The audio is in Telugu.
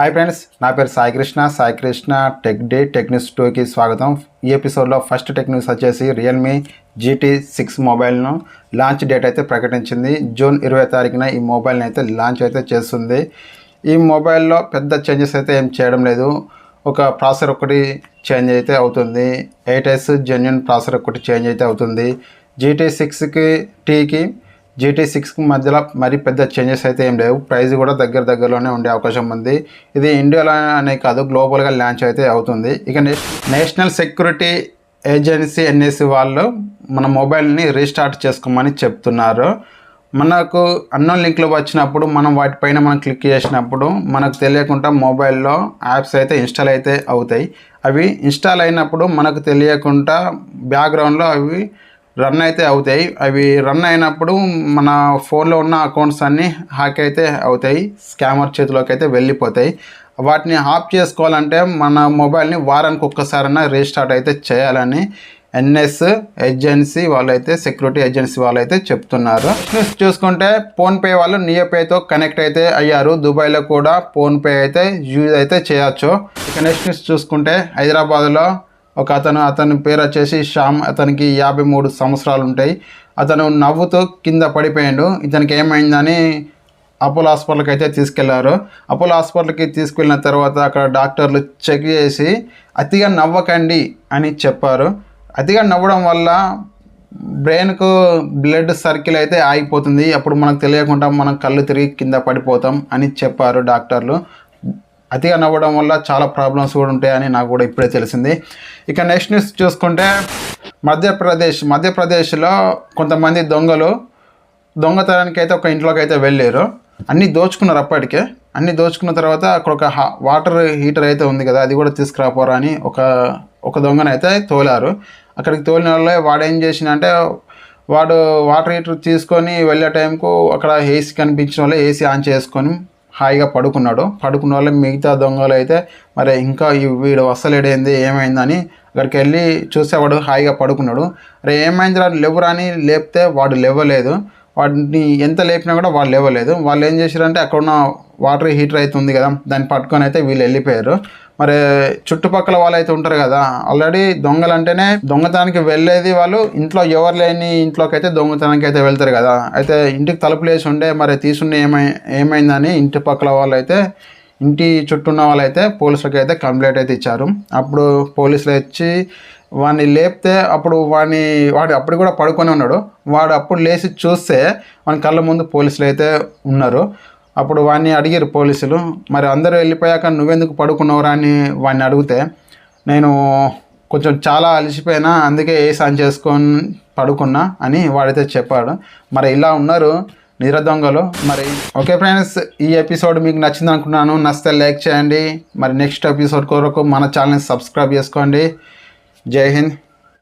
హాయ్ ఫ్రెండ్స్, నా పేరు సాయి కృష్ణ టెక్ న్యూస్ 2కి స్వాగతం. ఈ ఎపిసోడ్లో ఫస్ట్ టెక్ న్యూస్ వచ్చేసి రియల్మీ GT6 మొబైల్ను లాంచ్ డేట్ అయితే ప్రకటించింది. జూన్ 20 తారీఖున ఈ మొబైల్ని అయితే లాంచ్ అయితే చేస్తుంది. ఈ మొబైల్లో పెద్ద చేంజెస్ అయితే ఏం చేయడం లేదు. ఒక ప్రాసెసర్ ఒకటి చేంజ్ అయితే అవుతుంది. 8S జెన్యూన్ ప్రాసెసర్ ఒకటి చేంజ్ అయితే అవుతుంది. GT6కి GT6కి మధ్యలో మరి పెద్ద చేంజెస్ అయితే ఏం లేవు. ప్రైస్ కూడా దగ్గరలోనే ఉండే అవకాశం ఉంది. ఇది ఇండియాలో అనే కాదు, గ్లోబల్గా లాంచ్ అయితే అవుతుంది. ఇక నేషనల్ సెక్యూరిటీ ఏజెన్సీ NSA వాళ్ళు మన మొబైల్ని రీస్టార్ట్ చేసుకోమని చెప్తున్నారు. మనకు అన్నోన్ లింక్లు వచ్చినప్పుడు మనం వాటిపైన క్లిక్ చేసినప్పుడు మనకు తెలియకుండా మొబైల్లో యాప్స్ అయితే ఇన్స్టాల్ అయితే అవుతాయి. అవి ఇన్స్టాల్ అయినప్పుడు మనకు తెలియకుండా బ్యాక్గ్రౌండ్లో అవి రన్ అయితే అవుతాయి. అవి రన్ అయినప్పుడు మన ఫోన్లో ఉన్న అకౌంట్స్ అన్నీ హ్యాక్ అయితే అవుతాయి, స్కామర్ చేతిలోకి అయితే వెళ్ళిపోతాయి. వాటిని ఆఫ్ చేసుకోవాలంటే మన మొబైల్ని వారానికి ఒక్కసారైనా రీస్టార్ట్ అయితే చేయాలని NSA ఏజెన్సీ వాళ్ళైతే, సెక్యూరిటీ ఏజెన్సీ వాళ్ళైతే చెప్తున్నారు. నెక్స్ట్ చూసుకుంటే ఫోన్పే వాళ్ళు నియోపేతో కనెక్ట్ అయితే అయ్యారు. దుబాయ్లో కూడా ఫోన్పే అయితే యూజ్ అయితే చేయొచ్చు. ఇక నెక్స్ట్ చూసుకుంటే హైదరాబాద్లో ఒక అతని పేరు వచ్చేసి శ్యామ్. అతనికి 53 సంవత్సరాలు ఉంటాయి. అతను నవ్వుతూ కింద పడిపోయాడు. ఇతనికి ఏమైందని అపోలో హాస్పిటల్కి అయితే తీసుకెళ్లారు. అపోలో హాస్పిటల్కి తీసుకెళ్ళిన తర్వాత అక్కడ డాక్టర్లు చెక్ చేసి అతిగా నవ్వకండి అని చెప్పారు. అతిగా నవ్వడం వల్ల బ్రెయిన్కు బ్లడ్ సర్కిల్ అయితే ఆగిపోతుంది. అప్పుడు మనకు తెలియకుండా మనం కళ్ళు తిరిగి కింద పడిపోతాం అని చెప్పారు డాక్టర్లు. అతిగా నవ్వడం వల్ల చాలా ప్రాబ్లమ్స్ కూడా ఉంటాయని నాకు కూడా ఇప్పుడే తెలిసింది. ఇక నెక్స్ట్ న్యూస్ చూసుకుంటే మధ్యప్రదేశ్లో కొంతమంది దొంగతనానికి అయితే ఒక ఇంట్లోకి అయితే వెళ్ళారు. అన్నీ దోచుకున్నారు. అప్పటికే అన్నీ దోచుకున్న తర్వాత అక్కడ ఒక వాటర్ హీటర్ అయితే ఉంది కదా, అది కూడా తీసుకురాపోరా అని ఒక దొంగనైతే తోలారు. అక్కడికి తోలిన వాళ్ళే వాడు ఏం చేసిందంటే, వాడు వాటర్ హీటర్ తీసుకొని వెళ్ళే టైంకు అక్కడ ఏసీ కనిపించిన వాళ్ళే ఏసీ ఆన్ చేసుకొని హాయిగా పడుకున్న వాళ్ళే మిగతా దొంగలు అయితే మరి ఇంకా వీడు వస్తలేడేంది ఏమైందని అక్కడికి వెళ్ళి చూసేవాడు హాయిగా పడుకున్నాడు. అరే ఏమైంది లేవురా అని లేపితే వాడు లేవలేదు. వాడిని ఎంత లేపినా కూడా వాడు లేవలేదు. వాళ్ళు ఏం చేశారంటే అక్కడ ఉన్న వాటర్ హీటర్ అయితే ఉంది కదా, దాన్ని పట్టుకొని అయితే వీళ్ళు వెళ్ళిపోయారు. మరి చుట్టుపక్కల వాళ్ళు అయితే ఉంటారు కదా, ఆల్రెడీ దొంగలు అంటేనే దొంగతనానికి వెళ్ళేది వాళ్ళు ఇంట్లో ఎవరు లేని ఇంట్లోకి అయితే దొంగతనానికి అయితే వెళ్తారు కదా. అయితే ఇంటికి తలుపులు వేసి ఉండే మరి తీసుండి ఏమైందని ఇంటి పక్కల వాళ్ళు అయితే, ఇంటి చుట్టూ ఉన్న వాళ్ళు అయితే పోలీసులకి అయితే కంప్లైంట్ అయితే ఇచ్చారు. అప్పుడు పోలీసులు వచ్చి వాడిని లేపితే అప్పుడు వాడు అప్పుడు కూడా పడుకొని ఉన్నాడు. వాడు అప్పుడు లేచి చూస్తే వాని కళ్ళ ముందు పోలీసులు అయితే ఉన్నారు. అప్పుడు వాడిని అడిగారు పోలీసులు, మరి అందరూ వెళ్ళిపోయాక నువ్వెందుకు పడుకున్నావురా అని వాడిని అడిగితే, నేను కొంచెం చాలా అలసిపోయినా అందుకే ఏసీ ఆన్ చేసుకొని పడుకున్నా అని వాడైతే చెప్పాడు. మరి ఇలా ఉన్నారు నిద్ర దొంగలు. మరి ఓకే ఫ్రెండ్స్, ఈ ఎపిసోడ్ మీకు నచ్చింది అనుకున్నాను. నచ్చితే లైక్ చేయండి. మరి నెక్స్ట్ ఎపిసోడ్ కొరకు మన ఛానల్ని సబ్స్క్రైబ్ చేసుకోండి. జై హింద్.